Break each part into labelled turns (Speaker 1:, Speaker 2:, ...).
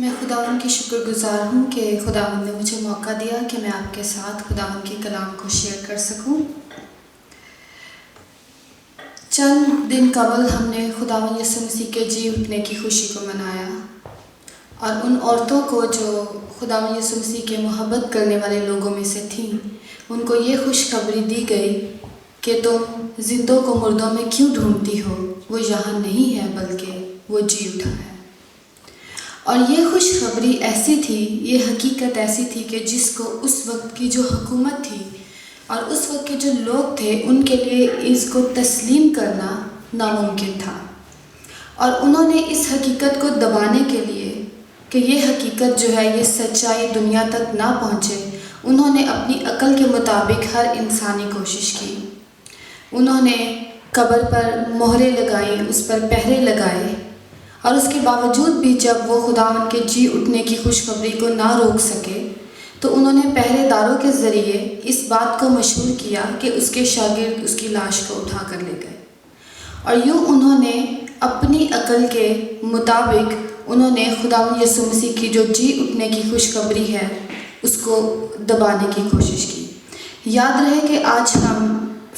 Speaker 1: میں خداوند کی شکر گزار ہوں کہ خداوند نے مجھے موقع دیا کہ میں آپ کے ساتھ خداوند کے کلام کو شیئر کر سکوں۔ چند دن قبل ہم نے خداوند یسوع مسیح کے جی اٹھنے کی خوشی کو منایا، اور ان عورتوں کو جو خداوند یسوع مسیح کے محبت کرنے والے لوگوں میں سے تھیں، ان کو یہ خوشخبری دی گئی کہ تم زندوں کو مردوں میں کیوں ڈھونڈتی ہو، وہ یہاں نہیں ہے بلکہ وہ جی اٹھا ہے۔ اور یہ خوشخبری ایسی تھی، یہ حقیقت ایسی تھی کہ جس کو اس وقت کی جو حکومت تھی اور اس وقت کے جو لوگ تھے ان کے لیے اس کو تسلیم کرنا ناممکن تھا، اور انہوں نے اس حقیقت کو دبانے کے لیے کہ یہ حقیقت جو ہے یہ سچائی دنیا تک نہ پہنچے، انہوں نے اپنی عقل کے مطابق ہر انسانی کوشش کی۔ انہوں نے قبر پر مہریں لگائیں، اس پر پہرے لگائے، اور اس کے باوجود بھی جب وہ خداوند کے جی اٹھنے کی خوشخبری کو نہ روک سکے تو انہوں نے پہرے داروں کے ذریعے اس بات کو مشہور کیا کہ اس کے شاگرد اس کی لاش کو اٹھا کر لے گئے، اور یوں انہوں نے اپنی عقل کے مطابق انہوں نے خداوند یسوع مسیح کی جو جی اٹھنے کی خوشخبری ہے اس کو دبانے کی کوشش کی۔ یاد رہے کہ آج ہم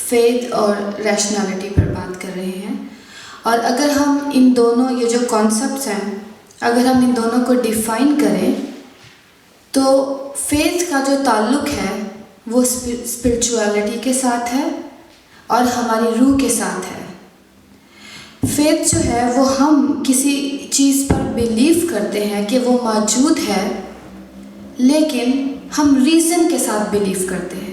Speaker 1: فیتھ اور ریشنالٹی پر بات کر رہے ہیں، اور اگر ہم ان دونوں یہ جو کانسیپٹس ہیں اگر ہم ان دونوں کو ڈیفائن کریں تو فیتھ کا جو تعلق ہے وہ اسپرچویلٹی کے ساتھ ہے اور ہماری روح کے ساتھ ہے۔ فیتھ جو ہے وہ ہم کسی چیز پر بیلیو کرتے ہیں کہ وہ موجود ہے، لیکن ہم ریزن کے ساتھ بیلیو کرتے ہیں۔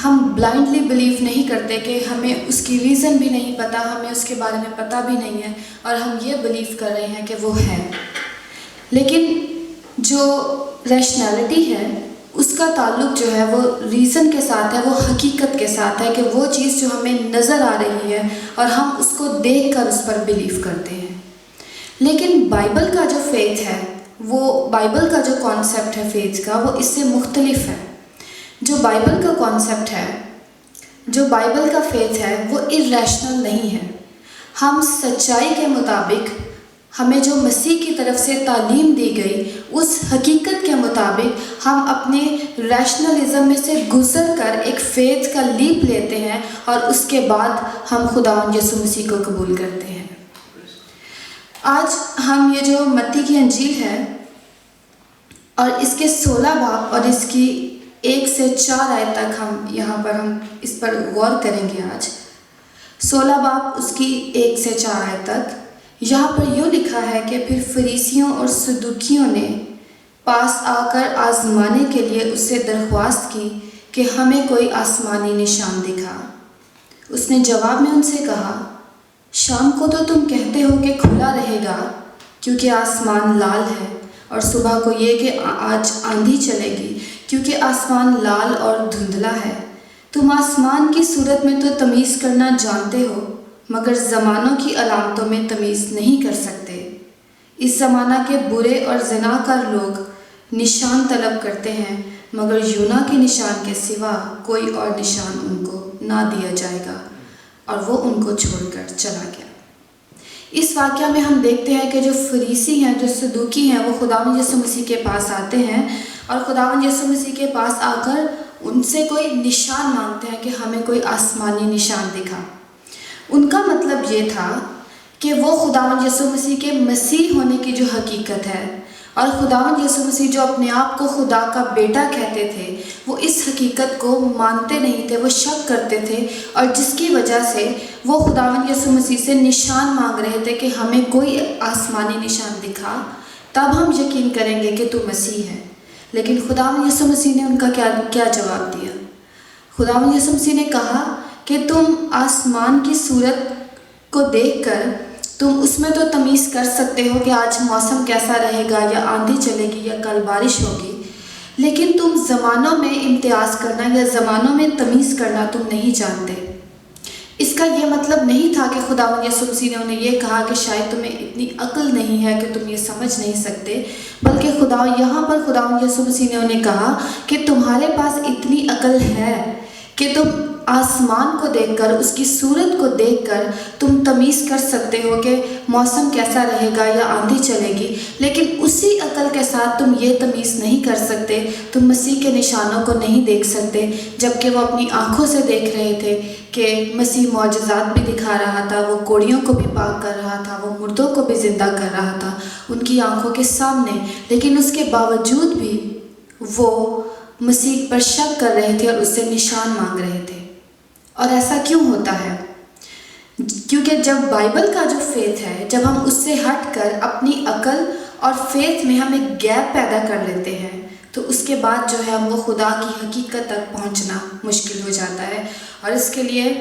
Speaker 1: ہم بلائنڈلی بیلیو نہیں کرتے کہ ہمیں اس کی ریزن بھی نہیں پتہ، ہمیں اس کے بارے میں پتہ بھی نہیں ہے، اور ہم یہ بیلیو کر رہے ہیں کہ وہ ہے۔ لیکن جو ریشنالٹی ہے اس کا تعلق جو ہے وہ ریزن کے ساتھ ہے، وہ حقیقت کے ساتھ ہے کہ وہ چیز جو ہمیں نظر آ رہی ہے اور ہم اس کو دیکھ کر اس پر بیلیو کرتے ہیں۔ لیکن بائبل کا جو فیتھ ہے، وہ بائبل کا جو کانسیپٹ ہے فیتھ کا، وہ اس سے مختلف ہے۔ جو بائبل کا کانسیپٹ ہے، جو بائبل کا فیتھ ہے، وہ irrational نہیں ہے۔ ہم سچائی کے مطابق ہمیں جو مسیح کی طرف سے تعلیم دی گئی اس حقیقت کے مطابق ہم اپنے ریشنلزم میں سے گزر کر ایک فیتھ کا لیپ لیتے ہیں، اور اس کے بعد ہم خداوند یسوع مسیح کو قبول کرتے ہیں۔ آج ہم یہ جو متی کی انجیل ہے اور اس کے 16 باب اور اس کی 1 سے 4 آیت تک ہم اس پر غور کریں گے آج۔ 16 باب اس کی 1 سے 4 آیت تک یہاں پر یوں لکھا ہے کہ پھر فریسیوں اور صدوقیوں نے پاس آ کر آزمانے کے لیے اس سے درخواست کی کہ ہمیں کوئی آسمانی نشان دکھا۔ اس نے جواب میں ان سے کہا، شام کو تو تم کہتے ہو کہ کھلا رہے گا کیونکہ آسمان لال ہے، اور صبح کو یہ کہ آج آندھی چلے گی کیونکہ آسمان لال اور دھندلا ہے۔ تم آسمان کی صورت میں تو تمیز کرنا جانتے ہو، مگر زمانوں کی علامتوں میں تمیز نہیں کر سکتے۔ اس زمانہ کے برے اور زناکار لوگ نشان طلب کرتے ہیں، مگر یونا کے نشان کے سوا کوئی اور نشان ان کو نہ دیا جائے گا، اور وہ ان کو چھوڑ کر چلا گیا۔ اس واقعہ میں ہم دیکھتے ہیں کہ جو فریسی ہیں، جو صدوقی ہیں، وہ خداوند یسوع مسیح کے پاس آتے ہیں اور خداوند یسوع مسیح کے پاس آ کر ان سے کوئی نشان مانگتے ہیں کہ ہمیں کوئی آسمانی نشان دکھا۔ ان کا مطلب یہ تھا کہ وہ خداوند یسوع مسیح کے مسیح ہونے کی جو حقیقت ہے، اور خداوند یسوع مسیح جو اپنے آپ کو خدا کا بیٹا کہتے تھے، وہ اس حقیقت کو مانتے نہیں تھے، وہ شک کرتے تھے، اور جس کی وجہ سے وہ خداوند یسوع مسیح سے نشان مانگ رہے تھے کہ ہمیں کوئی آسمانی نشان دکھا، تب ہم یقین کریں گے کہ تو مسیح ہے۔ لیکن خداوند یسوع مسیح نے ان کا کیا جواب دیا؟ خداوند یسوع مسیح نے کہا کہ تم آسمان کی صورت کو دیکھ کر تم اس میں تو تمیز کر سکتے ہو کہ آج موسم کیسا رہے گا، یا آندھی چلے گی، یا کل بارش ہوگی، لیکن تم زمانوں میں امتیاز کرنا یا زمانوں میں تمیز کرنا تم نہیں جانتے۔ اس کا یہ مطلب نہیں تھا کہ خداوند یسوع مسیح نے انہیں یہ کہا کہ شاید تمہیں اتنی عقل نہیں ہے کہ تم یہ سمجھ نہیں سکتے، بلکہ یہاں پر خداوند یسوع مسیح نے انہیں کہا کہ تمہارے پاس اتنی عقل ہے کہ تم آسمان کو دیکھ کر، اس کی صورت کو دیکھ کر تم تمیز کر سکتے ہو کہ موسم کیسا رہے گا یا آندھی چلے گی، لیکن اسی عقل کے ساتھ تم یہ تمیز نہیں کر سکتے، تم مسیح کے نشانوں کو نہیں دیکھ سکتے، جبکہ وہ اپنی آنکھوں سے دیکھ رہے تھے کہ مسیح معجزات بھی دکھا رہا تھا، وہ کوڑیوں کو بھی پاک کر رہا تھا، وہ مردوں کو بھی زندہ کر رہا تھا ان کی آنکھوں کے سامنے، لیکن اس کے باوجود بھی وہ مسیح پر شک کر رہے تھے اور اس سے نشان مانگ رہے تھے۔ اور ایسا کیوں ہوتا ہے؟ کیونکہ جب بائبل کا جو فیتھ ہے، جب ہم اس سے ہٹ کر اپنی عقل اور فیتھ میں ہم ایک گیپ پیدا کر لیتے ہیں، تو اس کے بعد جو ہے ہم وہ خدا کی حقیقت تک پہنچنا مشکل ہو جاتا ہے۔ اور اس کے لیے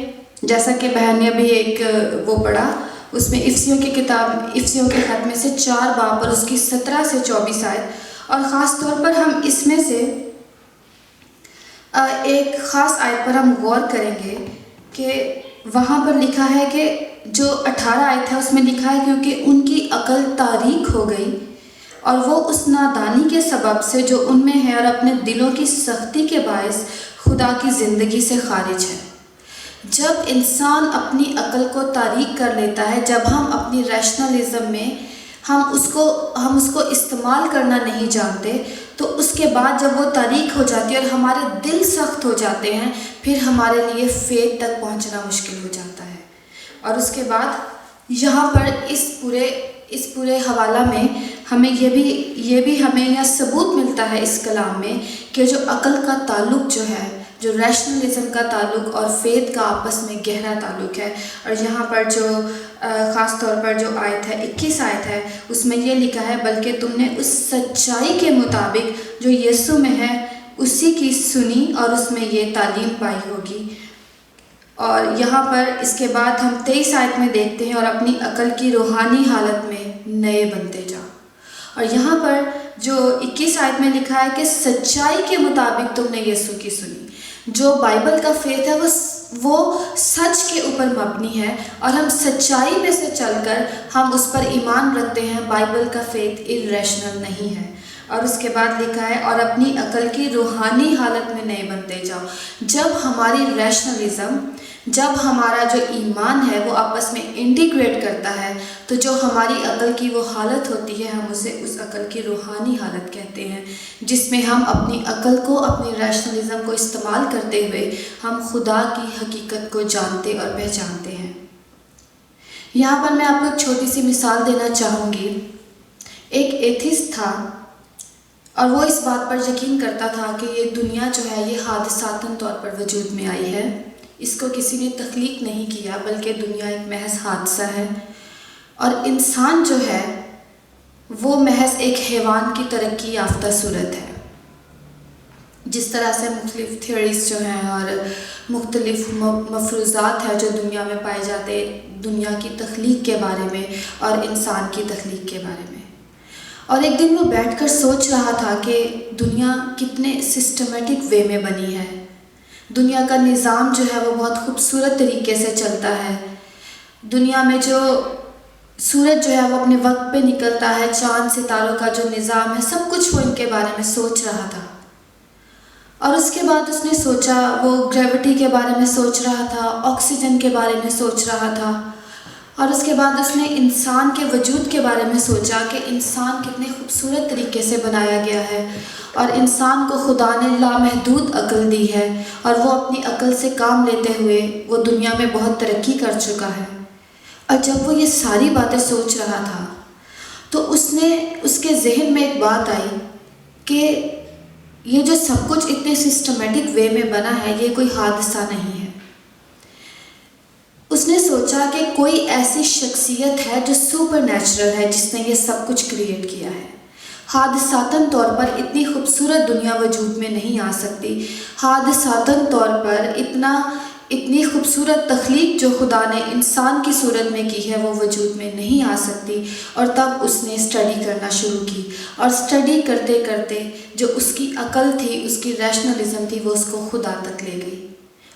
Speaker 1: جیسا کہ بہن نے ابھی ایک وہ پڑھا، اس میں افسیوں کی کتاب، افسیوں کے خط میں سے 4 باب اور اس کی 17 سے 24 آیت، اور خاص طور پر ہم اس میں سے ایک خاص آیت پر ہم غور کریں گے کہ وہاں پر لکھا ہے کہ جو 18 آیت ہے اس میں لکھا ہے کیونکہ ان کی عقل تاریک ہو گئی اور وہ اس نادانی کے سبب سے جو ان میں ہے اور اپنے دلوں کی سختی کے باعث خدا کی زندگی سے خارج ہے۔ جب انسان اپنی عقل کو تاریک کر لیتا ہے، جب ہم اپنی ریشنلزم میں ہم اس کو استعمال کرنا نہیں جانتے، تو اس کے بعد جب وہ تاریک ہو جاتی ہے اور ہمارے دل سخت ہو جاتے ہیں، پھر ہمارے لیے فیتھ تک پہنچنا مشکل ہو جاتا ہے۔ اور اس کے بعد یہاں پر اس پورے حوالہ میں ہمیں یہ بھی ہمیں یہ ثبوت ملتا ہے اس کلام میں کہ جو عقل کا تعلق جو ہے، جو ریشنلزم کا تعلق اور فیتھ کا آپس میں گہرا تعلق ہے۔ اور یہاں پر جو خاص طور پر جو آیت ہے 21 آیت ہے، اس میں یہ لکھا ہے، بلکہ تم نے اس سچائی کے مطابق جو یسوع میں ہے اسی کی سنی اور اس میں یہ تعلیم پائی ہوگی۔ اور یہاں پر اس کے بعد ہم 23 آیت میں دیکھتے ہیں، اور اپنی عقل کی روحانی حالت میں نئے بنتے جاؤ۔ اور یہاں پر جو 21 آیت میں لکھا ہے کہ سچائی کے مطابق تم نے یسوع کی سنی، جو بائبل کا فیتھ ہے وہ سچ کے اوپر مبنی ہے، اور ہم سچائی میں سے چل کر ہم اس پر ایمان رکھتے ہیں۔ بائبل کا فیتھ irrational نہیں ہے۔ اور اس کے بعد لکھا ہے، اور اپنی عقل کی روحانی حالت میں نئے بنتے جاؤ۔ جب ہماری ریشنلزم، جب ہمارا جو ایمان ہے وہ آپس میں انٹیگریٹ کرتا ہے، تو جو ہماری عقل کی وہ حالت ہوتی ہے، ہم اسے اس عقل کی روحانی حالت کہتے ہیں، جس میں ہم اپنی عقل کو، اپنی ریشنلزم کو استعمال کرتے ہوئے ہم خدا کی حقیقت کو جانتے اور پہچانتے ہیں۔ یہاں پر میں آپ کو ایک چھوٹی سی مثال دینا چاہوں گی۔ ایک ایتھسٹ تھا اور وہ اس بات پر یقین کرتا تھا کہ یہ دنیا جو ہے یہ حادثاتاً طور پر وجود میں آئی ہے، اس کو کسی نے تخلیق نہیں کیا، بلکہ دنیا ایک محض حادثہ ہے، اور انسان جو ہے وہ محض ایک حیوان کی ترقی یافتہ صورت ہے۔ جس طرح سے مختلف تھیوریز جو ہیں اور مختلف مفروضات ہیں جو دنیا میں پائے جاتے، دنیا کی تخلیق کے بارے میں اور انسان کی تخلیق کے بارے میں۔ اور ایک دن وہ بیٹھ کر سوچ رہا تھا کہ دنیا کتنے سسٹمیٹک وے میں بنی ہے، دنیا کا نظام جو ہے وہ بہت خوبصورت طریقے سے چلتا ہے، دنیا میں جو سورج جو ہے وہ اپنے وقت پہ نکلتا ہے، چاند ستاروں کا جو نظام ہے، سب کچھ وہ ان کے بارے میں سوچ رہا تھا۔ اور اس کے بعد اس نے سوچا، وہ گریوٹی کے بارے میں سوچ رہا تھا، آکسیجن کے بارے میں سوچ رہا تھا، اور اس کے بعد اس نے انسان کے وجود کے بارے میں سوچا کہ انسان کتنے خوبصورت طریقے سے بنایا گیا ہے، اور انسان کو خدا نے لامحدود عقل دی ہے، اور وہ اپنی عقل سے کام لیتے ہوئے وہ دنیا میں بہت ترقی کر چکا ہے۔ اور جب وہ یہ ساری باتیں سوچ رہا تھا تو اس کے ذہن میں ایک بات آئی کہ یہ جو سب کچھ اتنے سسٹمیٹک وے میں بنا ہے، یہ کوئی حادثہ نہیں ہے۔ اس نے سوچا کہ کوئی ایسی شخصیت ہے جو سپر نیچرل ہے، جس نے یہ سب کچھ کریٹ کیا ہے۔ حادثاتاً طور پر اتنی خوبصورت دنیا وجود میں نہیں آ سکتی، حادثاتاً طور پر اتنی خوبصورت تخلیق جو خدا نے انسان کی صورت میں کی ہے وہ وجود میں نہیں آ سکتی۔ اور تب اس نے اسٹڈی کرنا شروع کی، اور اسٹڈی کرتے کرتے جو اس کی عقل تھی، اس کی ریشنلزم تھی، وہ اس کو خدا تک لے گئی،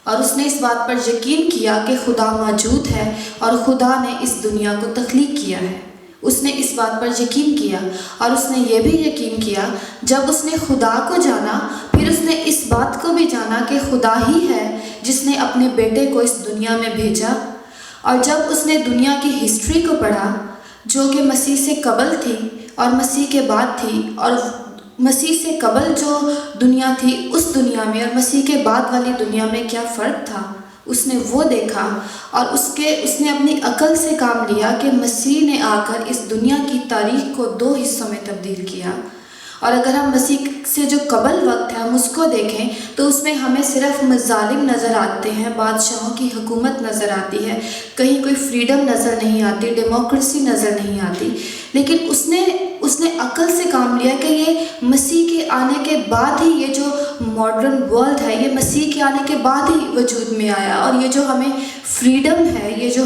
Speaker 1: اور اس نے اس بات پر یقین کیا کہ خدا موجود ہے اور خدا نے اس دنیا کو تخلیق کیا ہے۔ اس نے اس بات پر یقین کیا، اور اس نے یہ بھی یقین کیا جب اس نے خدا کو جانا، پھر اس نے اس بات کو بھی جانا کہ خدا ہی ہے جس نے اپنے بیٹے کو اس دنیا میں بھیجا۔ اور جب اس نے دنیا کی ہسٹری کو پڑھا جو کہ مسیح سے قبل تھی اور مسیح کے بعد تھی، اور مسیح سے قبل جو دنیا تھی اس دنیا میں اور مسیح کے بعد والی دنیا میں کیا فرق تھا، اس نے وہ دیکھا، اور اس نے اپنی عقل سے کام لیا کہ مسیح نے آ کر اس دنیا کی تاریخ کو 2 حصوں میں تبدیل کیا۔ اور اگر ہم مسیح سے جو قبل وقت ہے ہم اس کو دیکھیں تو اس میں ہمیں صرف مظالم نظر آتے ہیں، بادشاہوں کی حکومت نظر آتی ہے، کہیں کوئی فریڈم نظر نہیں آتی، ڈیموکریسی نظر نہیں آتی۔ لیکن اس نے عقل سے کام لیا کہ یہ مسیح کے آنے کے بعد ہی، یہ جو ماڈرن ورلڈ ہے یہ مسیح کے آنے کے بعد ہی وجود میں آیا، اور یہ جو ہمیں فریڈم ہے، یہ جو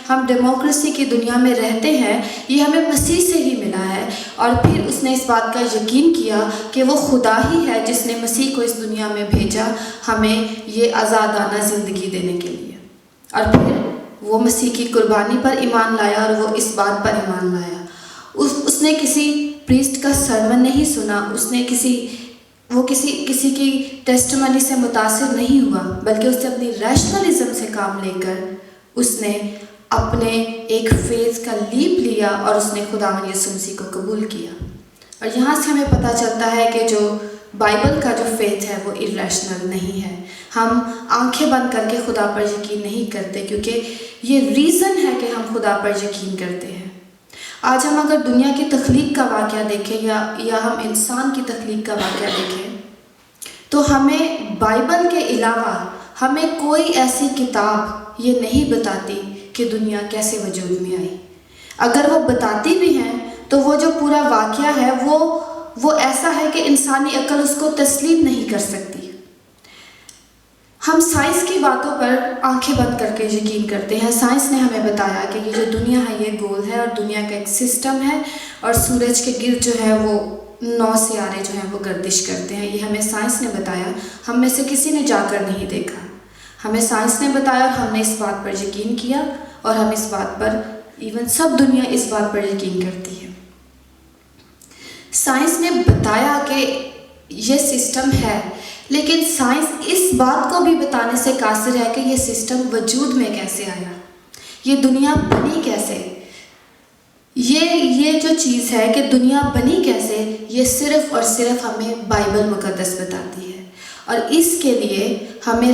Speaker 1: ہم ڈیموکریسی کی دنیا میں رہتے ہیں، یہ ہمیں مسیح سے ہی ملا ہے۔ اور پھر اس نے اس بات کا یقین کیا کہ وہ خدا ہی ہے جس نے مسیح کو اس دنیا میں بھیجا ہمیں یہ آزادانہ زندگی دینے کے لیے۔ اور پھر وہ مسیح کی قربانی پر ایمان لایا، اور وہ اس بات پر ایمان لایا۔ اس نے کسی پریسٹ کا سرمن نہیں سنا، اس نے کسی کی ٹیسٹمنی سے متاثر نہیں ہوا، بلکہ اس نے اپنی ریشنلزم سے کام لے کر اس نے اپنے ایک فیز کا لیپ لیا اور اس نے خداوند یسوع مسیح کو قبول کیا۔ اور یہاں سے ہمیں پتہ چلتا ہے کہ جو بائبل کا جو فیتھ ہے وہ irrational نہیں ہے۔ ہم آنکھیں بند کر کے خدا پر یقین نہیں کرتے، کیونکہ یہ ریزن ہے کہ ہم خدا پر یقین کرتے ہیں۔ آج ہم اگر دنیا کی تخلیق کا واقعہ دیکھیں یا ہم انسان کی تخلیق کا واقعہ دیکھیں تو ہمیں بائبل کے علاوہ ہمیں کوئی ایسی کتاب یہ نہیں بتاتی کہ دنیا کیسے وجود میں آئی۔ اگر وہ بتاتی بھی ہیں تو وہ جو پورا واقعہ ہے وہ ایسا ہے کہ انسانی عقل اس کو تسلیم نہیں کر سکتی۔ ہم سائنس کی باتوں پر آنکھیں بند کر کے یقین کرتے ہیں۔ سائنس نے ہمیں بتایا کہ یہ جو دنیا ہے یہ گول ہے اور دنیا کا ایک سسٹم ہے، اور سورج کے گرد جو ہے وہ 9 سیارے جو ہیں وہ گردش کرتے ہیں۔ یہ ہمیں سائنس نے بتایا، ہم میں سے کسی نے جا کر نہیں دیکھا۔ ہمیں سائنس نے بتایا اور ہم نے اس بات پر یقین کیا، اور ہم اس بات پر ایون سب دنیا اس بات پر یقین کرتی ہے۔ سائنس نے بتایا کہ یہ سسٹم ہے، لیکن سائنس اس بات کو بھی بتانے سے قاصر ہے کہ یہ سسٹم وجود میں کیسے آیا، یہ دنیا بنی کیسے۔ یہ جو چیز ہے کہ دنیا بنی کیسے، یہ صرف اور صرف ہمیں بائبل مقدس بتاتی ہے، اور اس کے لیے ہمیں